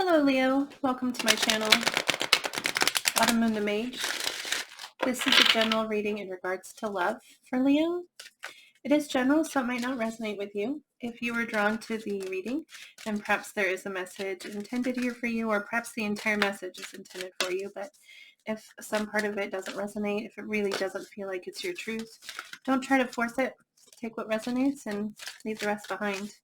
Hello Leo, welcome to my channel, Autumn Moon the Mage. This is a general reading in regards to love for Leo. It is general, so it might not resonate with you. If you were drawn to the reading, then perhaps there is a message intended here for you, or perhaps the entire message is intended for you. But if some part of it doesn't resonate, if it really doesn't feel like it's your truth, don't try to force it. Take what resonates and leave the rest behind.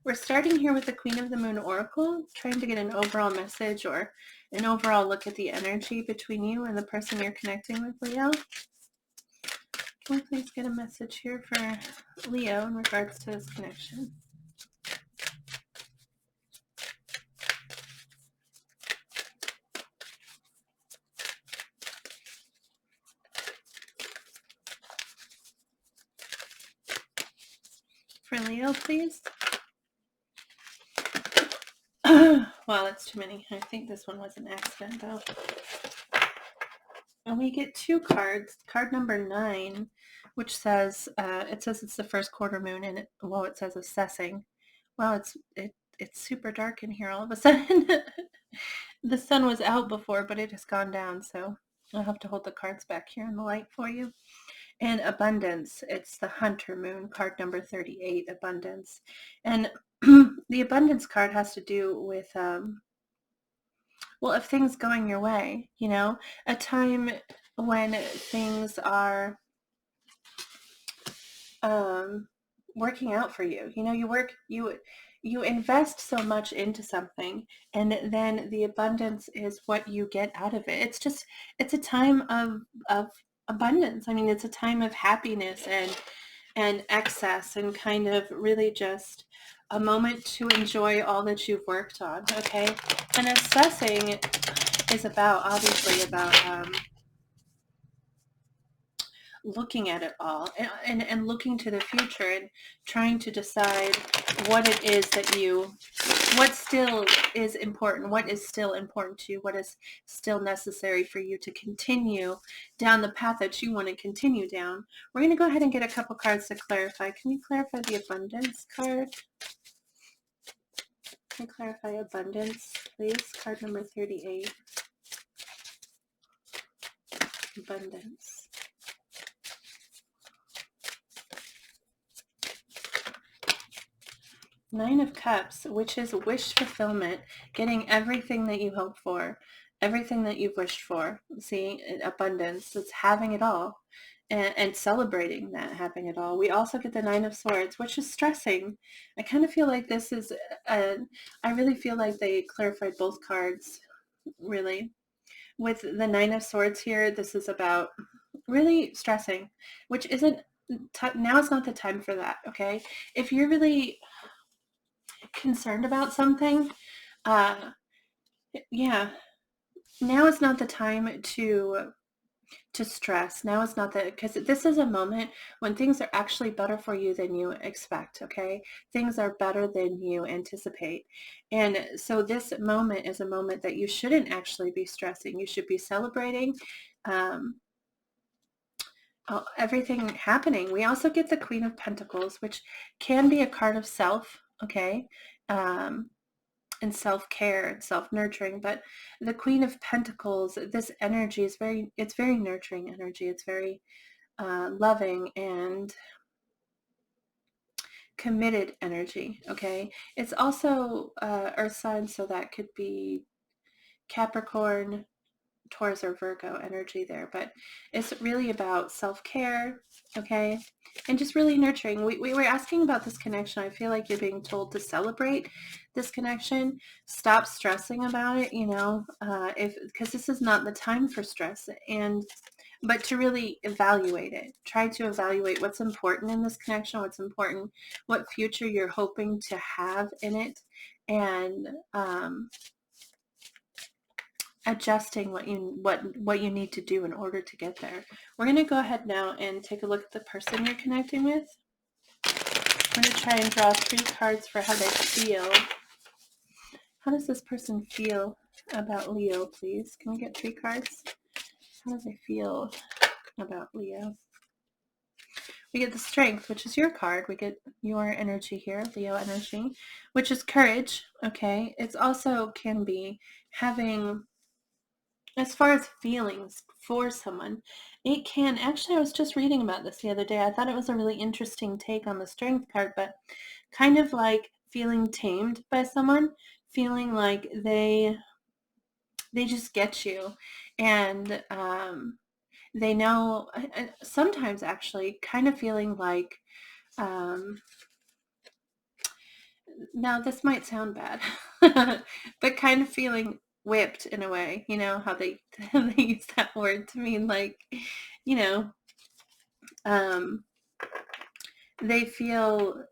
We're starting here with the Queen of the Moon Oracle, trying to get an overall message or an overall look at the energy between you and the person you're connecting with, Leo. Can we please get a message here for Leo in regards to this connection? For Leo, please. Wow, that's too many. I think this one was an accident, though. And we get two cards. Card number 9, which says, it says it's the first quarter moon, and it says assessing. Wow, it's super dark in here all of a sudden. The sun was out before, but it has gone down, so I'll have to hold the cards back here in the light for you. And abundance, it's the Hunter Moon, card number 38, abundance. And the abundance card has to do with, well, if things going your way, you know, a time when things are working out for you. You know, you invest so much into something, and then the abundance is what you get out of it. It's a time of abundance. I mean, it's a time of happiness and excess, and kind of really just a moment to enjoy all that you've worked on. Okay. And assessing is obviously about looking at it all and looking to the future and trying to decide what it is what still is important, what is still important to you, what is still necessary for you to continue down the path that you want to continue down. We're going to go ahead and get a couple cards to clarify. Can we clarify the abundance card? Can you clarify abundance, please? Card number 38. Abundance. Nine of Cups, which is wish fulfillment, getting everything that you hope for, everything that you've wished for. See, abundance, it's having it all and celebrating that, having it all. We also get the Nine of Swords, which is stressing. I kind of feel like this is, I really feel like they clarified both cards, really. With the Nine of Swords here, this is about really stressing, which isn't, now is not the time for that, okay? If you're really concerned about something, yeah, now is not the time to stress. Now is not because this is a moment when things are actually better for you than you expect. Okay, things are better than you anticipate, and so this moment is a moment that you shouldn't actually be stressing. You should be celebrating everything happening. We also get the Queen of Pentacles, which can be a card of self. Okay. And self-care and self-nurturing, but the Queen of Pentacles, this energy is very nurturing energy. It's very loving and committed energy. Okay, it's also earth signs, so that could be Capricorn, Taurus, or Virgo energy there, but it's really about self-care, okay, and just really nurturing. We were asking about this connection. I feel like you're being told to celebrate this connection, stop stressing about it, you know, because this is not the time for stress, but to really evaluate it. Try to evaluate what's important in this connection, what's important, what future you're hoping to have in it, and adjusting what you need to do in order to get there. We're going to go ahead now and take a look at the person you're connecting with. I'm going to try and draw 3 cards for how they feel. How does this person feel about Leo, please? Can we get 3 cards? How does they feel about Leo? We get the Strength, which is your card. We get your energy here, Leo energy, which is courage. Okay. It's also can be having, as far as feelings for someone, it can, actually, I was just reading about this the other day. I thought it was a really interesting take on the Strength card, but kind of like feeling tamed by someone, feeling like they just get you, and they know, sometimes actually kind of feeling like, um, now this might sound bad, but kind of feeling whipped in a way, you know, how they, they use that word to mean like, you know, um, they feel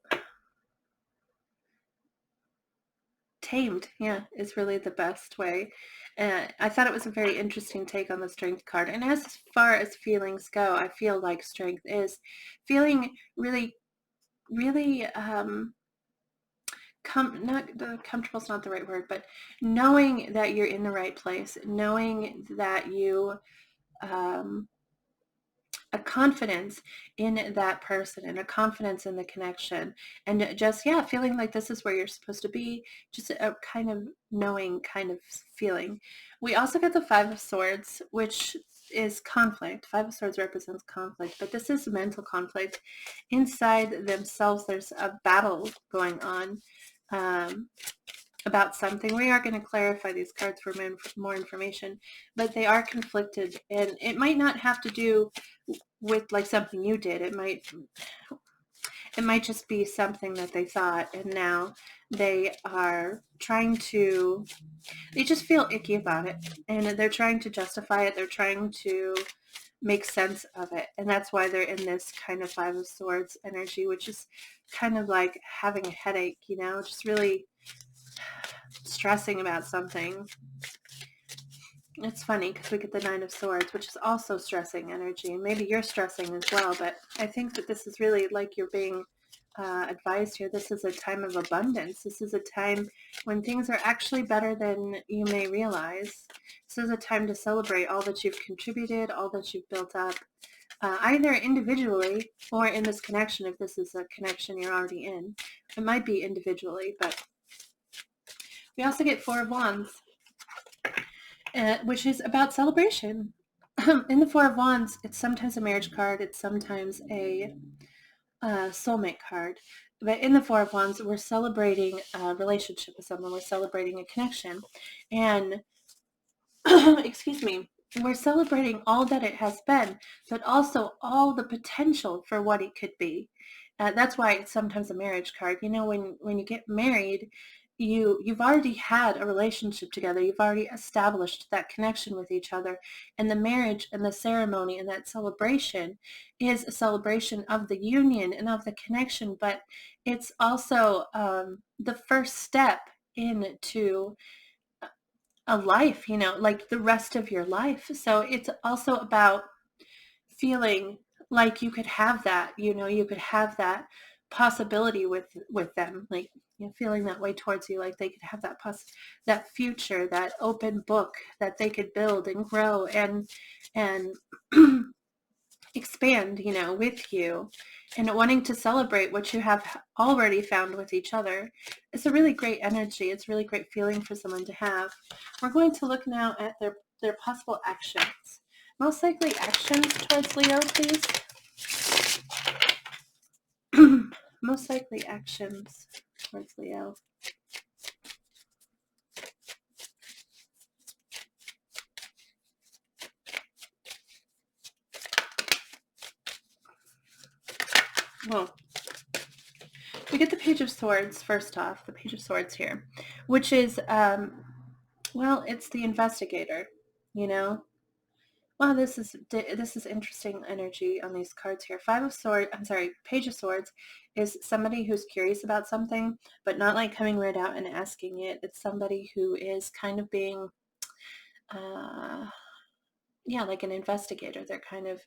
tamed. Yeah, is really the best way. I thought it was a very interesting take on the Strength card. And as far as feelings go, I feel like Strength is feeling really, really, comfortable is not the right word, but knowing that you're in the right place, knowing that you, um, a confidence in that person and a confidence in the connection, and just, yeah, feeling like this is where you're supposed to be, just a kind of knowing kind of feeling. We also get the Five of Swords, which is conflict. Five of Swords represents conflict, but this is mental conflict inside themselves. There's a battle going on, um, about something. We are going to clarify these cards for more information, but they are conflicted, and it might not have to do with like something you did. It might just be something that they thought, and now they are trying to, they just feel icky about it, and they're trying to justify it. They're trying to make sense of it, and that's why they're in this kind of Five of Swords energy, which is kind of like having a headache, you know, just really stressing about something. It's funny because we get the Nine of Swords, which is also stressing energy. Maybe you're stressing as well, but I think that this is really like you're being advised here. This is a time of abundance. This is a time when things are actually better than you may realize. This is a time to celebrate all that you've contributed, all that you've built up, either individually or in this connection, if this is a connection you're already in. It might be individually, but we also get Four of Wands, which is about celebration. In the Four of Wands, it's sometimes a marriage card, it's sometimes a soulmate card. But in the Four of Wands, we're celebrating a relationship with someone, we're celebrating a connection. And, excuse me, we're celebrating all that it has been, but also all the potential for what it could be. That's why it's sometimes a marriage card. You know, when you get married, you've already had a relationship together. You've already established that connection with each other. And the marriage and the ceremony and that celebration is a celebration of the union and of the connection, but it's also the first step into a life, you know, like the rest of your life. So it's also about feeling like you could have that, you know, you could have that possibility with them, like, you know, feeling that way towards you, like they could have that future, that open book that they could build and grow and expand, you know, with you, and wanting to celebrate what you have already found with each other. It's a really great energy. It's a really great feeling for someone to have. We're going to look now at their possible actions. Most likely actions towards Leo, please. Most likely actions towards Leo. Well, we get the Page of Swords first off, the Page of Swords here, which is, well, it's the investigator, you know. Wow, this is interesting energy on these cards here. Page of Swords is somebody who's curious about something, but not like coming right out and asking it. It's somebody who is kind of being, yeah, like an investigator. They're kind of,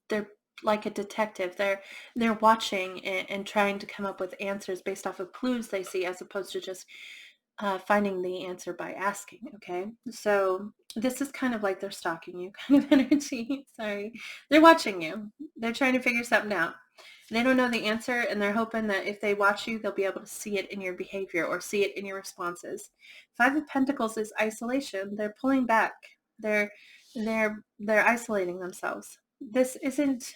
they're like a detective. They're watching and trying to come up with answers based off of clues they see, as opposed to just finding the answer by asking. Okay, so this is kind of like they're stalking you kind of energy. Sorry, they're watching you. They're trying to figure something out. They don't know the answer, and they're hoping that if they watch you, they'll be able to see it in your behavior or see it in your responses. Five of Pentacles is isolation. They're pulling back. They're isolating themselves. This isn't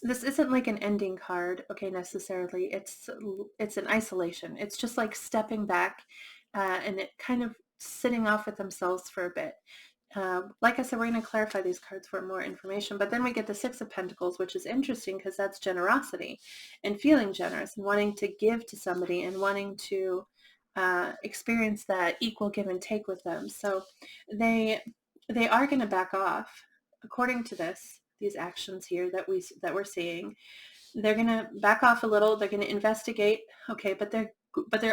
like an ending card, okay, necessarily. It's an isolation. It's just like stepping back and it kind of sitting off with themselves for a bit. Like I said, we're going to clarify these cards for more information, but then we get the Six of Pentacles, which is interesting because that's generosity and feeling generous and wanting to give to somebody and wanting to experience that equal give and take with them. So they are going to back off according to these actions here that we're seeing. They're going to back off a little. They're going to investigate. Okay, but they're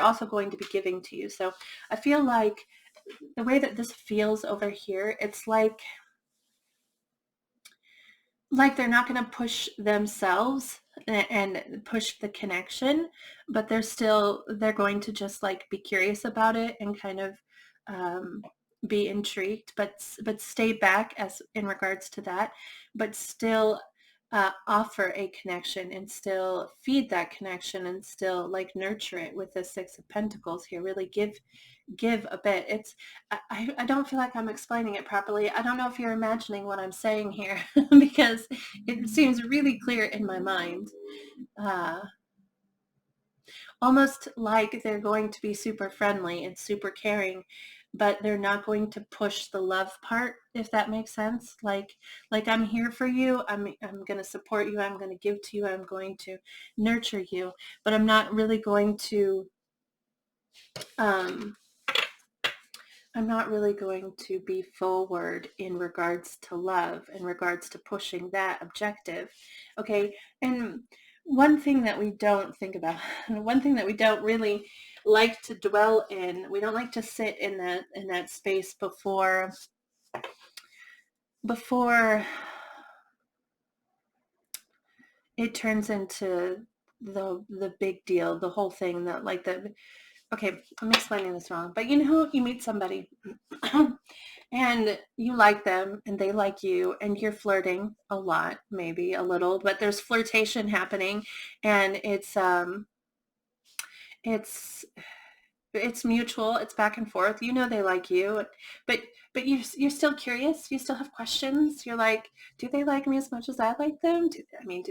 also going to be giving to you. So I feel like the way that this feels over here, it's like they're not going to push themselves and push the connection, but they're going to just like be curious about it and kind of be intrigued, but stay back as in regards to that, but still offer a connection and still feed that connection and still like nurture it with the Six of Pentacles here. Really give a bit. I don't feel like I'm explaining it properly. I don't know if you're imagining what I'm saying here because it seems really clear in my mind. Almost like they're going to be super friendly and super caring, but they're not going to push the love part, if that makes sense. Like I'm here for you. I'm going to support you. I'm going to give to you. I'm going to nurture you, but I'm not really going to be forward in regards to love, in regards to pushing that objective. Okay. And one thing that we don't think about, one thing that we don't really like to dwell in, we don't like to sit in that space before it turns into the big deal, the whole thing, that like the okay, I'm explaining this wrong, but you meet somebody and you like them and they like you and you're flirting a lot, maybe a little, but there's flirtation happening and it's mutual, it's back and forth. They like you, but you're still curious. You still have questions. You're like, do they like me as much as I like them? Do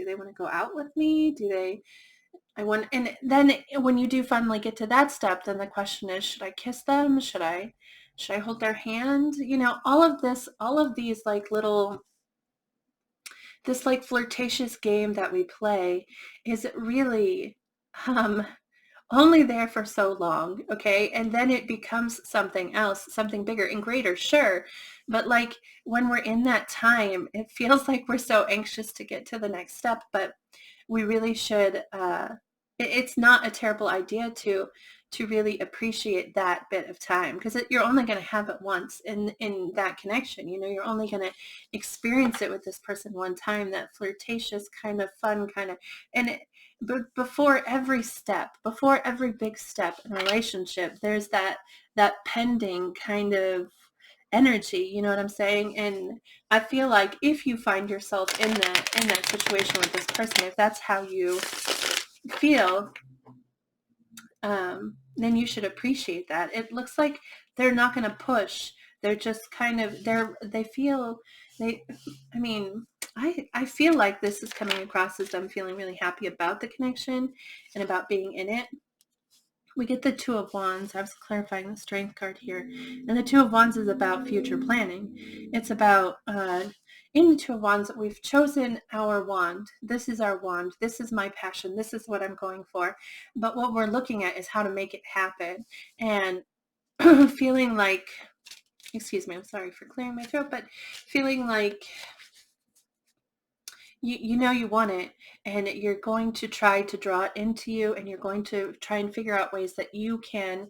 they want to go out with me? And then when you do finally get to that step, then the question is, should I kiss them? Should I hold their hand? All of these like little, this like flirtatious game that we play is really only there for so long. Okay. And then it becomes something else, something bigger and greater. Sure. But like when we're in that time, it feels like we're so anxious to get to the next step, but we really should, it's not a terrible idea to really appreciate that bit of time, because you're only going to have it once in that connection. You're only going to experience it with this person one time, that flirtatious kind of fun kind of, but before every big step in a relationship, there's that pending kind of energy, you know what I'm saying? And I feel like if you find yourself in that situation with this person, if that's how you feel, then you should appreciate that. It looks like they're not going to push. They're just kind of, I feel like this is coming across as them feeling really happy about the connection and about being in it. We get the Two of Wands. I was clarifying the Strength card here. And the Two of Wands is about future planning. It's about, in the Two of Wands, we've chosen our wand. This is our wand. This is my passion. This is what I'm going for. But what we're looking at is how to make it happen. And feeling like, excuse me, I'm sorry for clearing my throat, but feeling like you want it, and you're going to try to draw it into you, and you're going to try and figure out ways that you can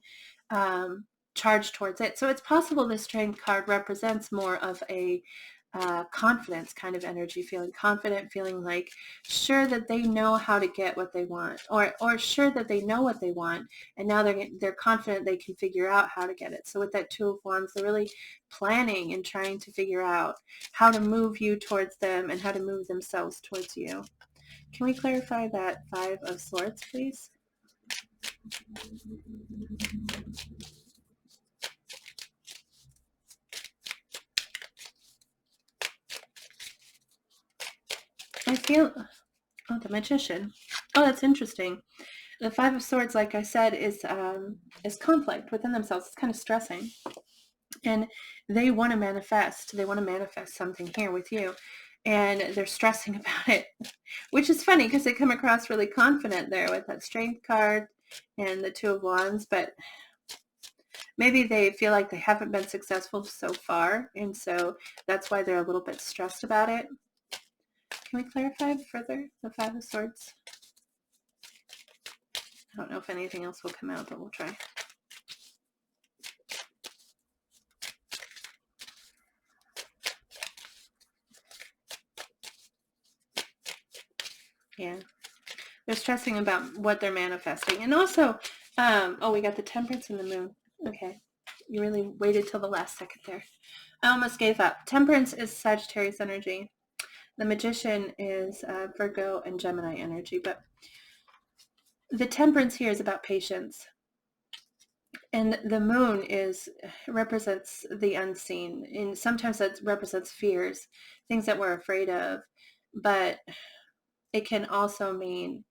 charge towards it. So it's possible this Strength card represents more of a confidence kind of energy, feeling confident, feeling like sure that they know how to get what they want, or sure that they know what they want, and now they're confident they can figure out how to get it. So with that Two of Wands, they're really planning and trying to figure out how to move you towards them and how to move themselves towards you. Can we clarify that Five of Swords, please? I feel, oh, the Magician. Oh, that's interesting. The Five of Swords, like I said, is conflict within themselves. It's kind of stressing. And they want to manifest. They want to manifest something here with you. And they're stressing about it, which is funny because they come across really confident there with that Strength card and the Two of Wands. But maybe they feel like they haven't been successful so far. And so that's why they're a little bit stressed about it. Can we clarify further the Five of Swords? I don't know if anything else will come out, but we'll try. Yeah. They're stressing about what they're manifesting. And also, oh, we got the Temperance and the Moon. Okay. You really waited till the last second there. I almost gave up. Temperance is Sagittarius energy. The Magician is Virgo and Gemini energy. But the Temperance here is about patience. And the Moon represents the unseen. And sometimes that represents fears, things that we're afraid of. But it can also mean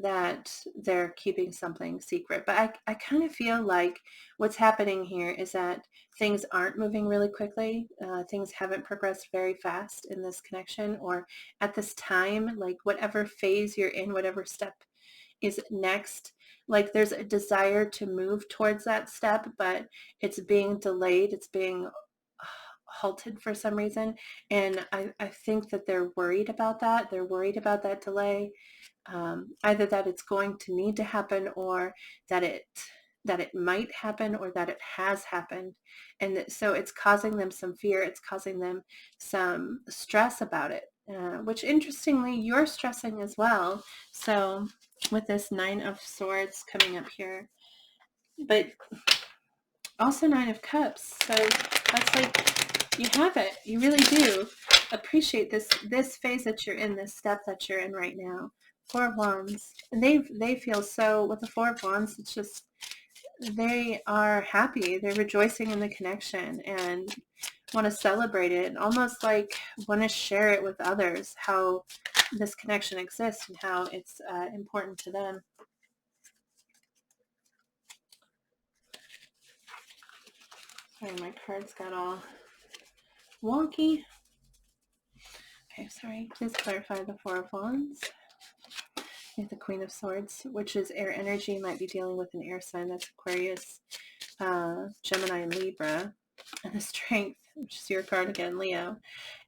that they're keeping something secret. But I kind of feel like what's happening here is that things aren't moving really quickly. Things haven't progressed very fast in this connection or at this time, like whatever phase you're in, whatever step is next, like there's a desire to move towards that step, but it's being delayed. It's being halted for some reason. And I think that they're worried about that. They're worried about that delay. Either that it's going to need to happen or that it might happen or that it has happened. And so it's causing them some fear. It's causing them some stress about it, which interestingly, you're stressing as well. So with this Nine of Swords coming up here, but also Nine of Cups. So that's like, you have it. You really do appreciate this phase that you're in, this step that you're in right now. Four of Wands. And they feel so, with the Four of Wands, it's just, they are happy. They're rejoicing in the connection and want to celebrate it, almost like want to share it with others, how this connection exists and how it's important to them. Sorry, my cards got all wonky. Okay, sorry. Please clarify the Four of Wands. You have the Queen of Swords, which is air energy. You might be dealing with an air sign. That's Aquarius, Gemini, and Libra. And the Strength, which is your card again, Leo.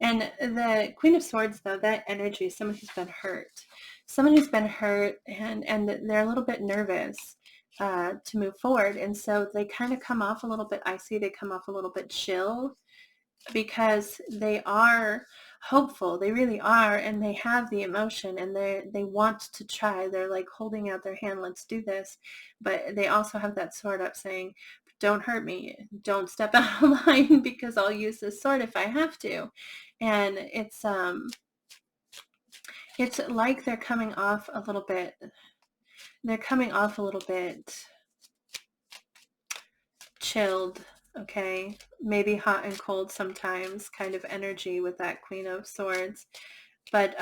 And the Queen of Swords, though, that energy is someone who's been hurt. Someone who's been hurt and they're a little bit nervous to move forward. And so they kind of come off a little bit icy. They come off a little bit chill because they are hopeful. They really are. And they have the emotion and they want to try. They're like holding out their hand. Let's do this. But they also have that sword up saying, don't hurt me. Don't step out of line because I'll use this sword if I have to. And it's like they're coming off a little bit. They're coming off a little bit chilled, okay? Maybe hot and cold sometimes kind of energy with that Queen of Swords. But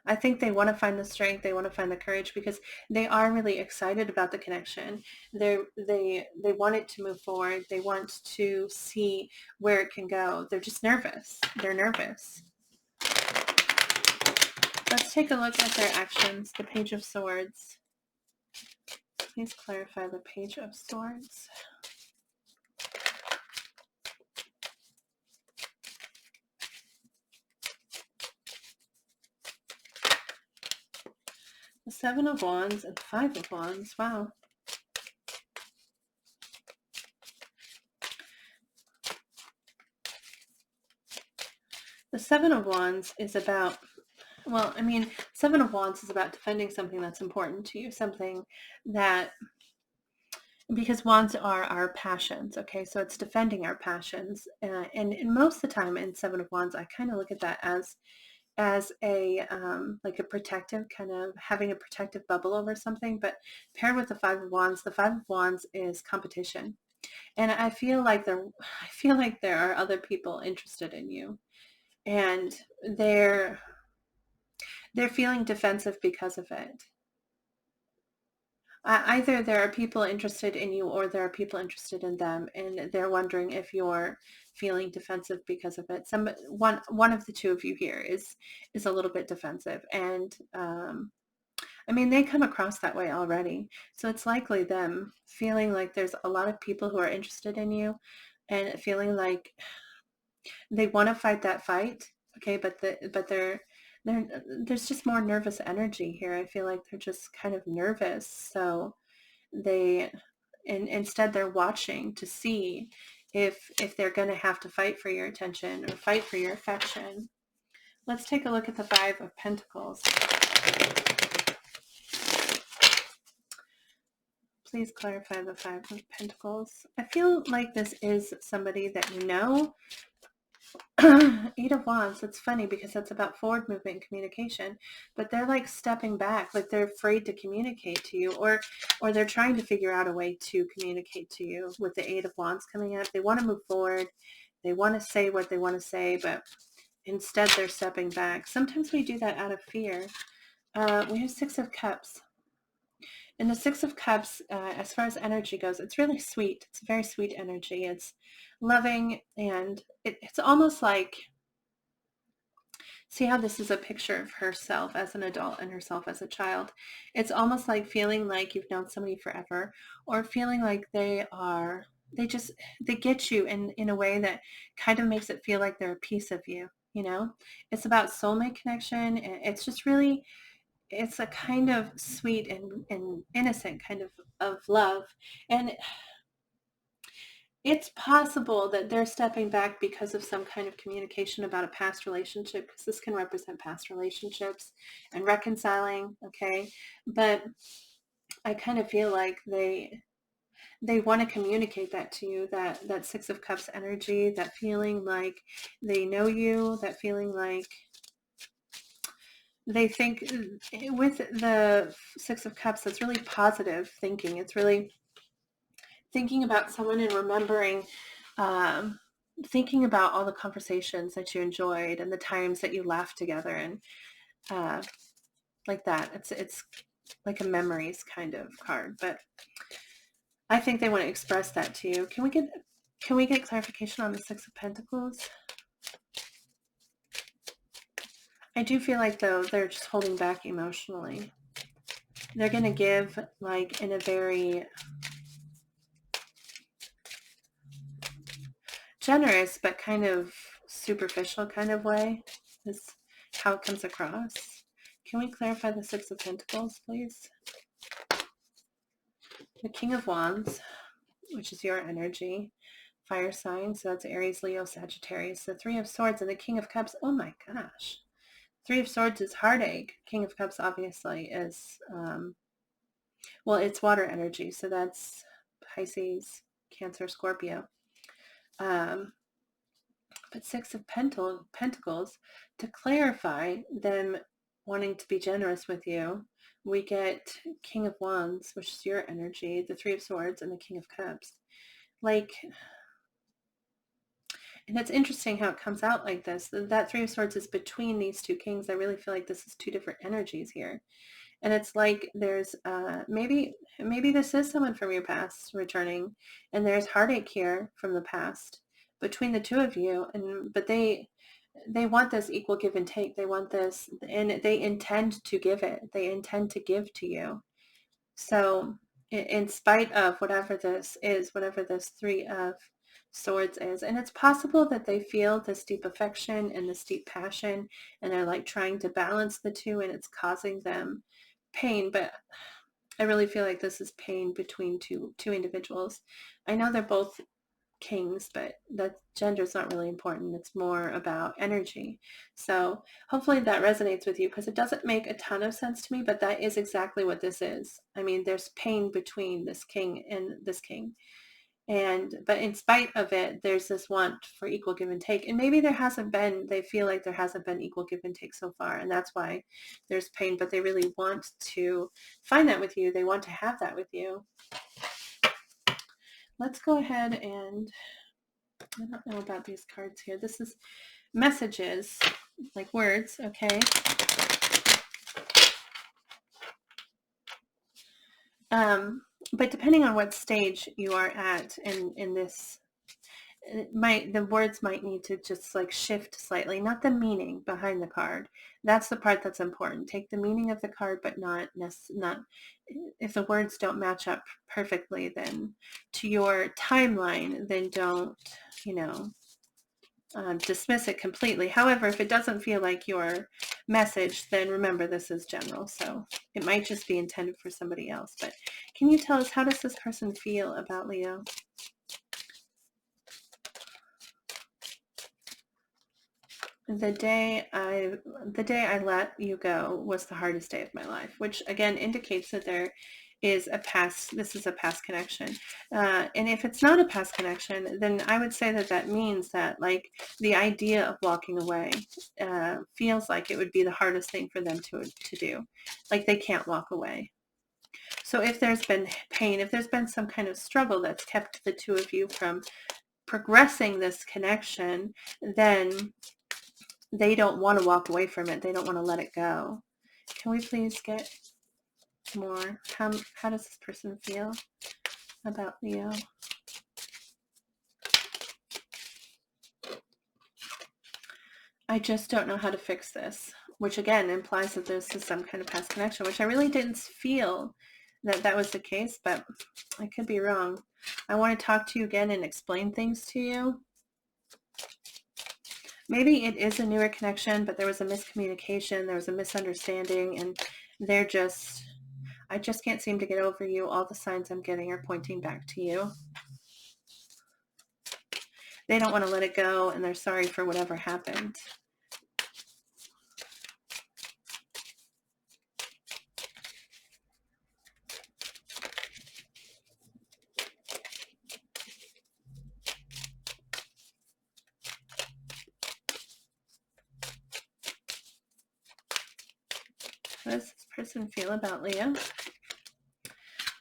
I think they want to find the strength. They want to find the courage because they are really excited about the connection. They want it to move forward. They want to see where it can go. They're just nervous. They're nervous. Let's take a look at their actions. The Page of Swords. Please clarify the Page of Swords. The Seven of Wands and Five of Wands. Wow. The Seven of Wands is about, well, I mean, Seven of Wands is about defending something that's important to you, something that, because wands are our passions, okay? So it's defending our passions. And most of the time in Seven of Wands, I kind of look at that as a like a protective, kind of having a protective bubble over something. But paired with the Five of Wands, the Five of Wands is competition. And I feel like there are other people interested in you, and they're feeling defensive because of it. Either there are people interested in you or there are people interested in them, and they're wondering if you're feeling defensive because of it. One of the two of you here is a little bit defensive, and I mean, they come across that way already. So it's likely them feeling like there's a lot of people who are interested in you, and feeling like they want to fight that fight. Okay, but there's just more nervous energy here. I feel like they're just kind of nervous. So they, and instead they're watching to see if they're going to have to fight for your attention or fight for your affection. Let's take a look at the Five of Pentacles. Please clarify the Five of Pentacles. I feel like this is somebody that you know. Eight of Wands. It's funny because that's about forward movement and communication, but they're like stepping back, like they're afraid to communicate to you, or they're trying to figure out a way to communicate to you. With the Eight of Wands coming up, they want to move forward, they want to say what they want to say, but instead they're stepping back. Sometimes we do that out of fear. We have Six of Cups. And the Six of Cups, as far as energy goes, it's really sweet. It's very sweet energy. It's loving, and it's almost like, see how this is a picture of herself as an adult and herself as a child. It's almost like feeling like you've known somebody forever, or feeling like they get you in a way that kind of makes it feel like they're a piece of you, you know? It's about soulmate connection. It's just really, it's a kind of sweet and innocent kind of love. And it's possible that they're stepping back because of some kind of communication about a past relationship, because this can represent past relationships and reconciling, okay? But I kind of feel like they want to communicate that to you, that Six of Cups energy, that feeling like they know you, that feeling like they think, with the Six of Cups, it's really positive thinking. It's really thinking about someone and remembering, thinking about all the conversations that you enjoyed and the times that you laughed together, and like that. It's like a memories kind of card, but I think they want to express that to you. Can we get clarification on the Six of Pentacles? I do feel like, though, they're just holding back emotionally. They're going to give, like, in a very generous but kind of superficial kind of way, is how it comes across. Can we clarify the Six of Pentacles, please? The King of Wands, which is your energy, fire sign, so that's Aries, Leo, Sagittarius. The Three of Swords and the King of Cups. Oh my gosh. Three of Swords is heartache. King of Cups obviously is, well, it's water energy, so that's Pisces, Cancer, Scorpio. But Six of Pentacles, to clarify them wanting to be generous with you, we get King of Wands, which is your energy, the Three of Swords, and the King of Cups. Like, and it's interesting how it comes out like this. That Three of Swords is between these two kings. I really feel like this is two different energies here. And it's like there's maybe this is someone from your past returning, and there's heartache here from the past between the two of you, but they want this equal give and take. They want this, and they intend to give it. They intend to give to you. So in spite of whatever this is, whatever this Three of Swords is, and it's possible that they feel this deep affection and this deep passion, and they're like trying to balance the two, and it's causing them pain. But I really feel like this is pain between two individuals. I know they're both kings, but that gender is not really important. It's more about energy. So hopefully that resonates with you, because it doesn't make a ton of sense to me, but that is exactly what this is. I mean, there's pain between this king and this king. But in spite of it, there's this want for equal give and take. And maybe they feel like there hasn't been equal give and take so far. And that's why there's pain, but they really want to find that with you. They want to have that with you. Let's go ahead and, I don't know about these cards here. This is messages, like words, okay? But depending on what stage you are at in this, the words might need to just like shift slightly, not the meaning behind the card. That's the part that's important. Take the meaning of the card, but not if the words don't match up perfectly then to your timeline, then don't, dismiss it completely. However, if it doesn't feel like your message, then remember this is general, so it might just be intended for somebody else. But can you tell us, how does this person feel about Leo? The day I let you go was the hardest day of my life, which again indicates that this is a past connection. And if it's not a past connection, then I would say that means that like the idea of walking away feels like it would be the hardest thing for them to do. Like they can't walk away. So if there's been pain, if there's been some kind of struggle that's kept the two of you from progressing this connection, then they don't want to walk away from it. They don't want to let it go. Can we please get more? How does this person feel about Leo? I just don't know how to fix this, which again implies that this is some kind of past connection, which I really didn't feel that was the case, but I could be wrong. I want to talk to you again and explain things to you. Maybe it is a newer connection, but there was a miscommunication, there was a misunderstanding, and I just can't seem to get over you. All the signs I'm getting are pointing back to you. They don't want to let it go, and they're sorry for whatever happened. How does this person feel about Leo?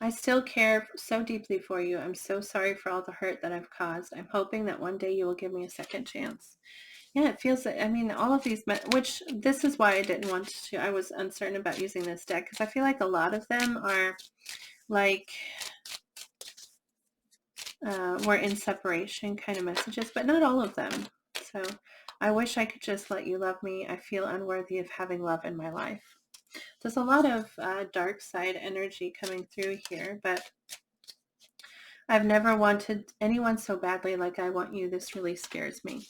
I still care so deeply for you. I'm so sorry for all the hurt that I've caused. I'm hoping that one day you will give me a second chance. Yeah, it feels, I mean, all of these, which this is why I didn't want to, I was uncertain about using this deck, because I feel like a lot of them are like, we're in separation kind of messages, but not all of them. So I wish I could just let you love me. I feel unworthy of having love in my life. There's a lot of dark side energy coming through here, but I've never wanted anyone so badly like I want you. This really scares me.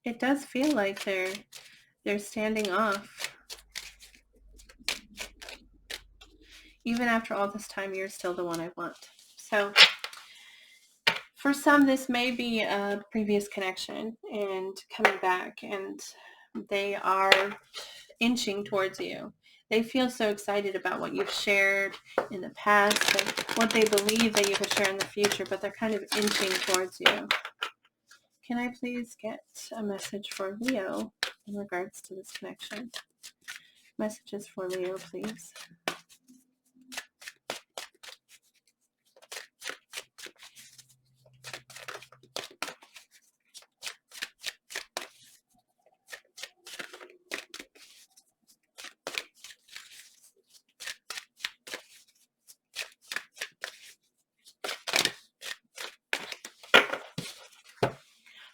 It does feel like they're standing off. Even after all this time, you're still the one I want. So for some, this may be a previous connection and coming back, and they are inching towards you. They feel so excited about what you've shared in the past and what they believe that you could share in the future, but they're kind of inching towards you. Can I please get a message for Leo in regards to this connection? Messages for Leo, please.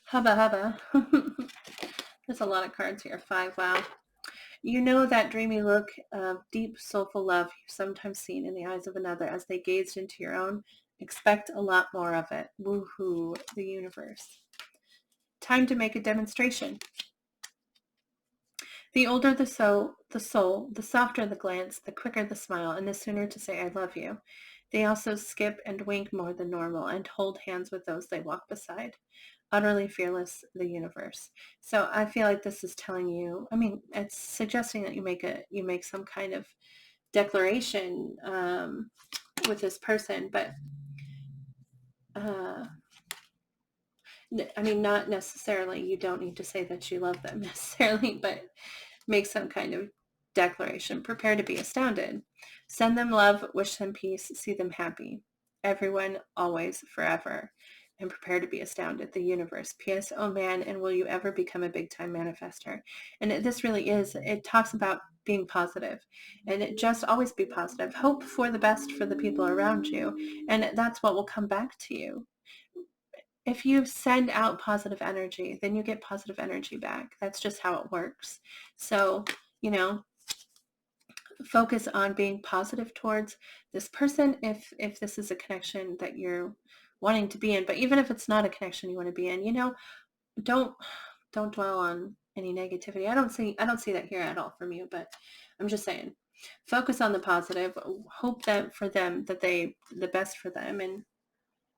Hubba hubba. There's a lot of cards here. 5, wow. You know that dreamy look of deep, soulful love you've sometimes seen in the eyes of another as they gazed into your own. Expect a lot more of it. Woohoo, the universe. Time to make a demonstration. The older the soul, the softer the glance, the quicker the smile, and the sooner to say, I love you. They also skip and wink more than normal and hold hands with those they walk beside. Utterly fearless, the universe. So I feel like this is telling you, I mean, it's suggesting that you make some kind of declaration with this person, but I mean, not necessarily, you don't need to say that you love them necessarily, but make some kind of declaration. Prepare to be astounded. Send them love, wish them peace, see them happy. Everyone, always, forever. And prepare to be astounded. The universe. P.S. Oh man, and will you ever become a big time manifester? And this really is, it talks about being positive. And it just always be positive. Hope for the best for the people around you. And that's what will come back to you. If you send out positive energy, then you get positive energy back. That's just how it works. So, you know, focus on being positive towards this person if this is a connection that you're wanting to be in. But even if it's not a connection you want to be in, you know, don't dwell on any negativity. I don't see that here at all from you, but I'm just saying, focus on the positive. Hope that for them, that the best for them, and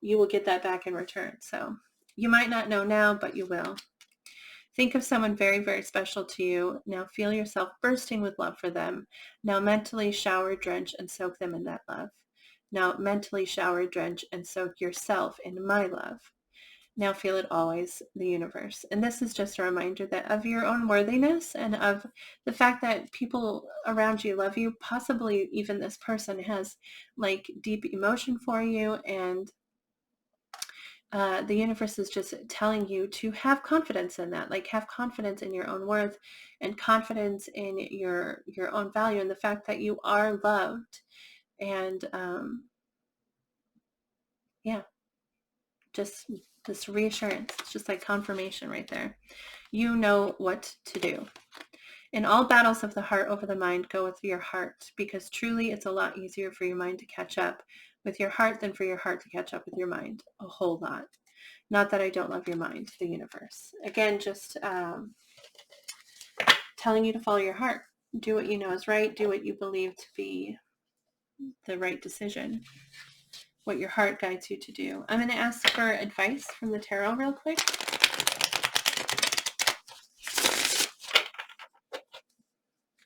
you will get that back in return. So you might not know now, but you will. Think of someone very, very special to you. Now feel yourself bursting with love for them. Now mentally shower, drench, and soak them in that love. Now mentally shower, drench, and soak yourself in my love. Now feel it always, the universe. And this is just a reminder that of your own worthiness and of the fact that people around you love you. Possibly even this person has like deep emotion for you, and the universe is just telling you to have confidence in that, like have confidence in your own worth and confidence in your own value and the fact that you are loved. And yeah, just this reassurance. It's just like confirmation right there. You know what to do. In all battles of the heart over the mind, go with your heart, because truly it's a lot easier for your mind to catch up with your heart than for your heart to catch up with your mind. A whole lot. Not that I don't love your mind, the universe. Again, just telling you to follow your heart. Do what you know is right. Do what you believe to be the right decision. What your heart guides you to do. I'm going to ask for advice from the tarot real quick.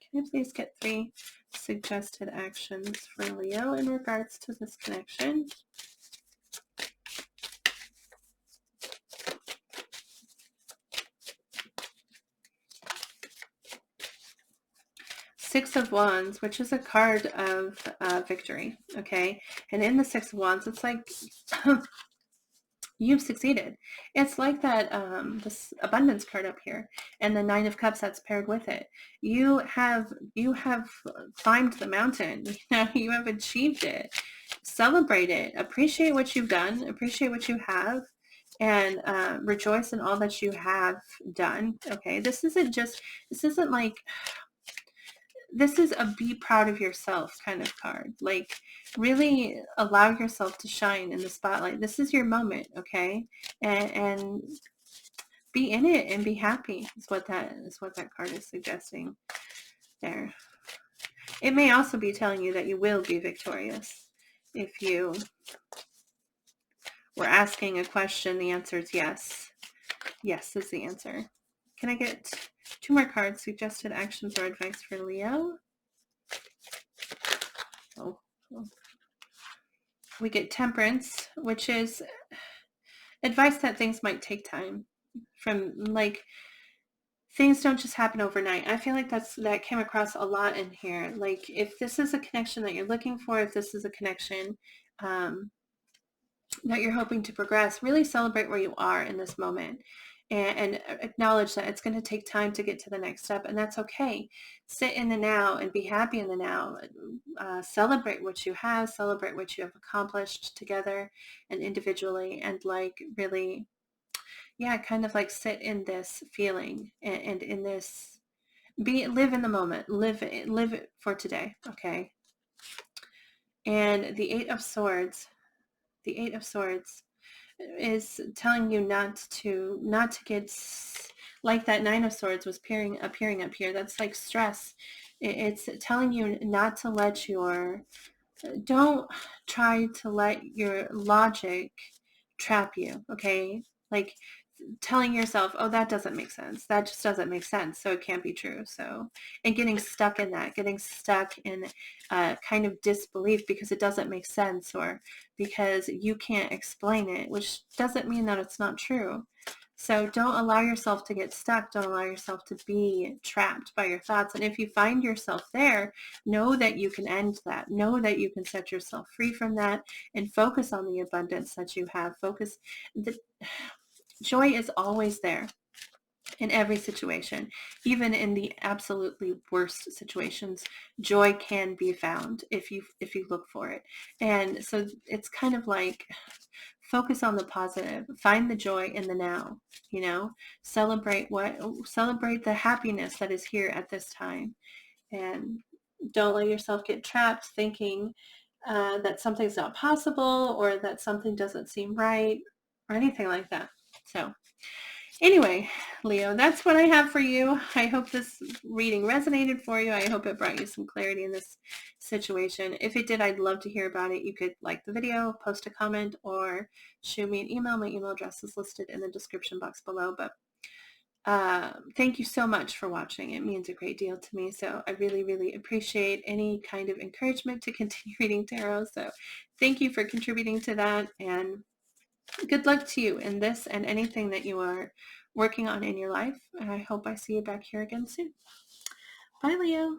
Can I please get 3 suggested actions for Leo in regards to this connection? Six of Wands, which is a card of victory, okay? And in the Six of Wands, it's like you've succeeded. It's like that this abundance card up here, and the Nine of Cups that's paired with it. You have climbed the mountain. You know, you have achieved it. Celebrate it. Appreciate what you've done. Appreciate what you have. And rejoice in all that you have done. Okay, this isn't like, this is a be proud of yourself kind of card. Like, really allow yourself to shine in the spotlight. This is your moment, okay? And be in it and be happy is what that card is suggesting there. It may also be telling you that you will be victorious. If you were asking a question, the answer is yes. Yes is the answer. Can I get 2 more cards? Suggested actions or advice for Leo? Oh. We get Temperance, which is advice that things might take time. From like, things don't just happen overnight. I feel like that came across a lot in here. Like, if this is a connection that you're looking for, if this is a connection that you're hoping to progress, really celebrate where you are in this moment. And acknowledge that it's going to take time to get to the next step, and that's okay. Sit in the now and be happy in the now. Celebrate what you have, celebrate what you have accomplished together and individually, and like really, yeah, kind of like sit in this feeling and in this, live in the moment, live it for today, okay? And the Eight of Swords is telling you not to get like that Nine of Swords was appearing up here. That's like stress. It's telling you not to let don't try to let your logic trap you, okay? Like telling yourself, oh, that doesn't make sense. That just doesn't make sense. So it can't be true. So, and getting stuck in that, getting stuck in kind of disbelief because it doesn't make sense or because you can't explain it, which doesn't mean that it's not true. So don't allow yourself to get stuck. Don't allow yourself to be trapped by your thoughts. And if you find yourself there, know that you can end that. Know that you can set yourself free from that and focus on the abundance that you have. Joy is always there in every situation. Even in the absolutely worst situations, joy can be found if you look for it. And so it's kind of like focus on the positive, find the joy in the now, celebrate the happiness that is here at this time, and don't let yourself get trapped thinking that something's not possible or that something doesn't seem right or anything like that. So anyway, Leo, that's what I have for you. I hope this reading resonated for you. I hope it brought you some clarity in this situation. If it did, I'd love to hear about it. You could like the video, post a comment, or shoot me an email. My email address is listed in the description box below. But thank you so much for watching. It means a great deal to me. So I really, really appreciate any kind of encouragement to continue reading tarot. So thank you for contributing to that. And good luck to you in this and anything that you are working on in your life. And I hope I see you back here again soon. Bye, Leo.